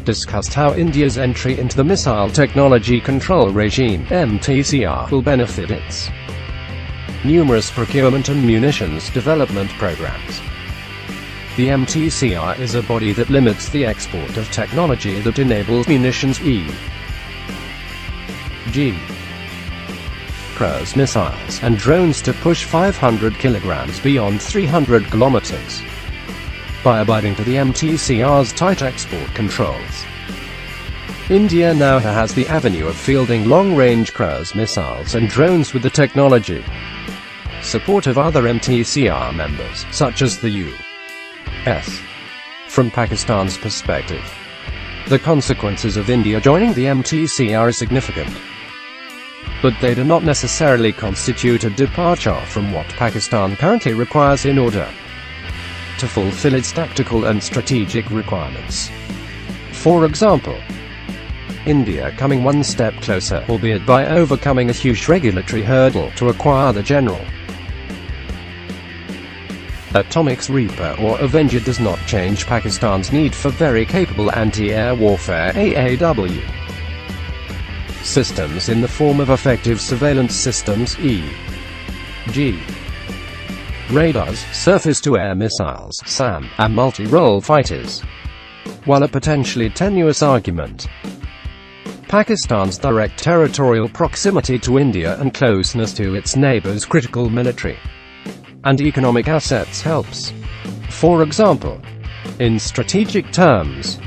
discussed how India's entry into the Missile Technology Control Regime (MTCR) will benefit its numerous procurement and munitions development programs. The Mtcr is a body that limits the export of technology that enables munitions e.g. cruise missiles and drones to push 500 kilograms beyond 300 kilometers. By abiding to the Mtcr's tight export controls, India now has the avenue of fielding long-range cruise missiles and drones with the technology support of other Mtcr members, such as the US. From Pakistan's perspective, the consequences of India joining the Mtcr are significant, but they do not necessarily constitute a departure from what Pakistan currently requires in order to fulfill its tactical and strategic requirements. For example, India coming one step closer, albeit by overcoming a huge regulatory hurdle, to acquire the General Atomics Reaper or Avenger does not change Pakistan's need for very capable anti-air warfare (AAW) systems in the form of effective surveillance systems e.g. radars, surface-to-air missiles (SAM), and multi-role fighters. While a potentially tenuous argument, Pakistan's direct territorial proximity to India and closeness to its neighbors' critical military and economic assets helps. For example, in strategic terms,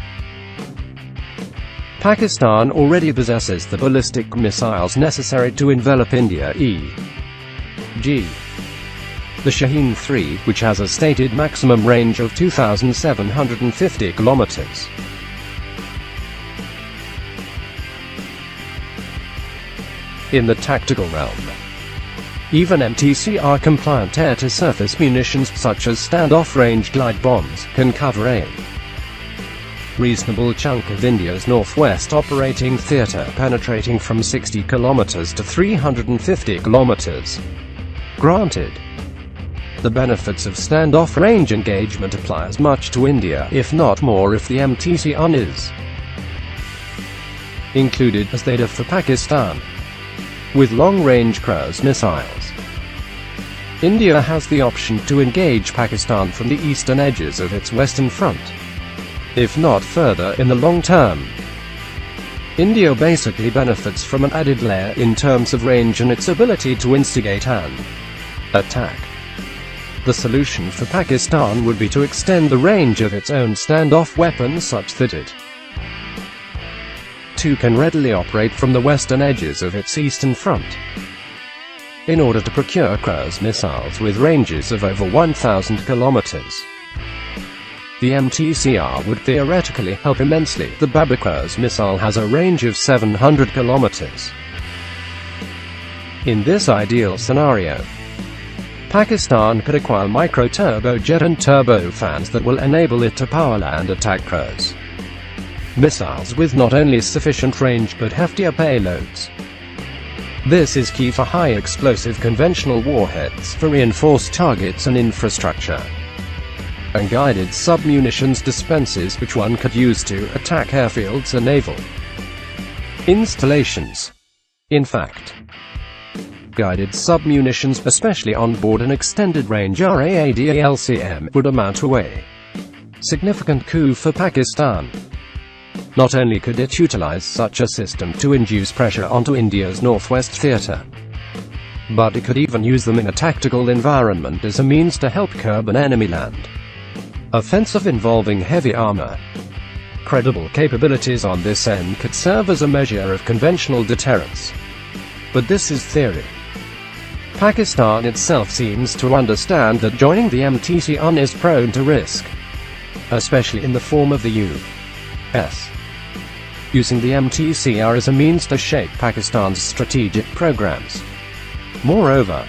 Pakistan already possesses the ballistic missiles necessary to envelop India, e.g. the Shaheen-3, which has a stated maximum range of 2,750 kilometers. In the tactical realm, even Mtcr-compliant air-to-surface munitions such as standoff-range glide bombs can cover a reasonable chunk of India's northwest operating theatre, penetrating from 60 kilometers to 350 kilometers. Granted, the benefits of standoff range engagement apply as much to India, if not more, if the Mtcr is included, as they do for Pakistan. With long-range cruise missiles, India has the option to engage Pakistan from the eastern edges of its western front. If not further in the long term, India basically benefits from an added layer in terms of range and its ability to instigate an attack. The solution for Pakistan would be to extend the range of its own standoff weapons such that it too can readily operate from the western edges of its eastern front. In order to procure cruise missiles with ranges of over 1,000 kilometers, the Mtcr would theoretically help immensely. The Babur cruise missile has a range of 700 kilometers. In this ideal scenario, Pakistan could acquire micro-turbojet and turbofans that will enable it to powerland attack cruise missiles with not only sufficient range but heftier payloads. This is key for high explosive conventional warheads, for reinforced targets and infrastructure, and guided sub-munitions dispensers which one could use to attack airfields and naval installations. In fact, guided sub-munitions, especially on board an extended-range RAAD-LCM, would amount to a significant coup for Pakistan. Not only could it utilize such a system to induce pressure onto India's northwest theatre, but it could even use them in a tactical environment as a means to help curb an enemy land offensive involving heavy armor. Credible capabilities on this end could serve as a measure of conventional deterrence. But this is theory. Pakistan itself seems to understand that joining the Mtcr is prone to risk, especially in the form of the US using the Mtcr as a means to shape Pakistan's strategic programs. Moreover,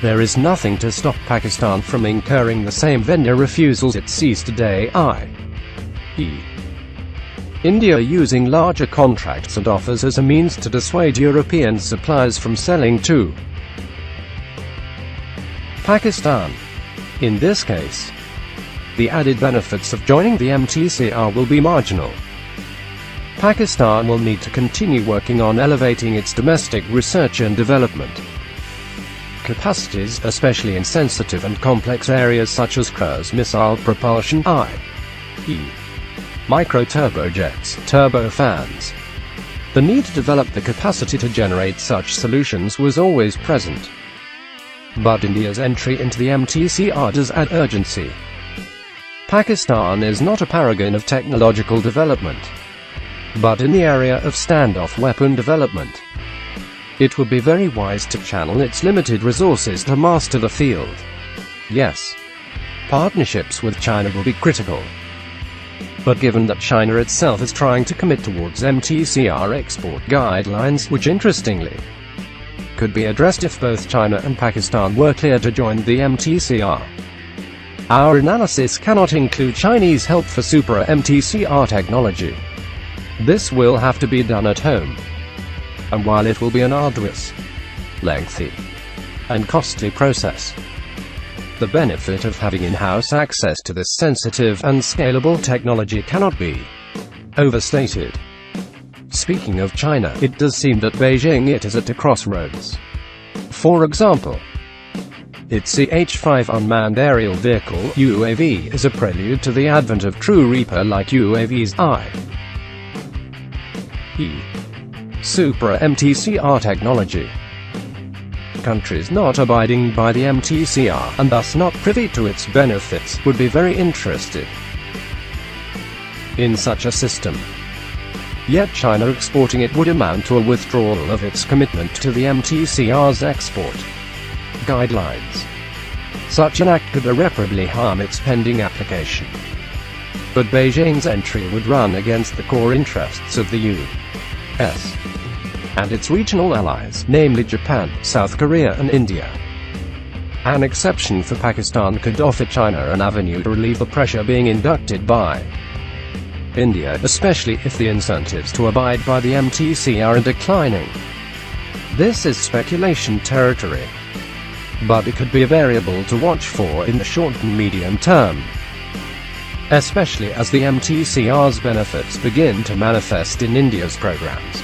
there is nothing to stop Pakistan from incurring the same vendor refusals it sees today, i.e. India using larger contracts and offers as a means to dissuade European suppliers from selling to Pakistan. In this case, the added benefits of joining the Mtcr will be marginal. Pakistan will need to continue working on elevating its domestic research and development capacities, especially in sensitive and complex areas such as cruise missile propulsion, i.e. micro-turbojets, turbofans. The need to develop the capacity to generate such solutions was always present. But India's entry into the Mtcr does add urgency. Pakistan is not a paragon of technological development, but in the area of standoff weapon development, it would be very wise to channel its limited resources to master the field. Yes, partnerships with China will be critical. But given that China itself is trying to commit towards Mtcr export guidelines, which interestingly could be addressed if both China and Pakistan were clear to join the Mtcr, our analysis cannot include Chinese help for super Mtcr technology. This will have to be done at home. And while it will be an arduous, lengthy, and costly process, the benefit of having in-house access to this sensitive and scalable technology cannot be overstated. Speaking of China, it does seem that Beijing is at a crossroads. For example, its CH-5 unmanned aerial vehicle (UAV) is a prelude to the advent of true Reaper-like UAVs, i.e. super Mtcr technology. Countries not abiding by the Mtcr, and thus not privy to its benefits, would be very interested in such a system. Yet China exporting it would amount to a withdrawal of its commitment to the Mtcr's export guidelines. Such an act could irreparably harm its pending application. But Beijing's entry would run against the core interests of the U.S. and its regional allies, namely Japan, South Korea and India. An exception for Pakistan could offer China an avenue to relieve the pressure being inducted by India, especially if the incentives to abide by the Mtcr are declining. This is speculation territory, but it could be a variable to watch for in the short and medium term, especially as the Mtcr's benefits begin to manifest in India's programs.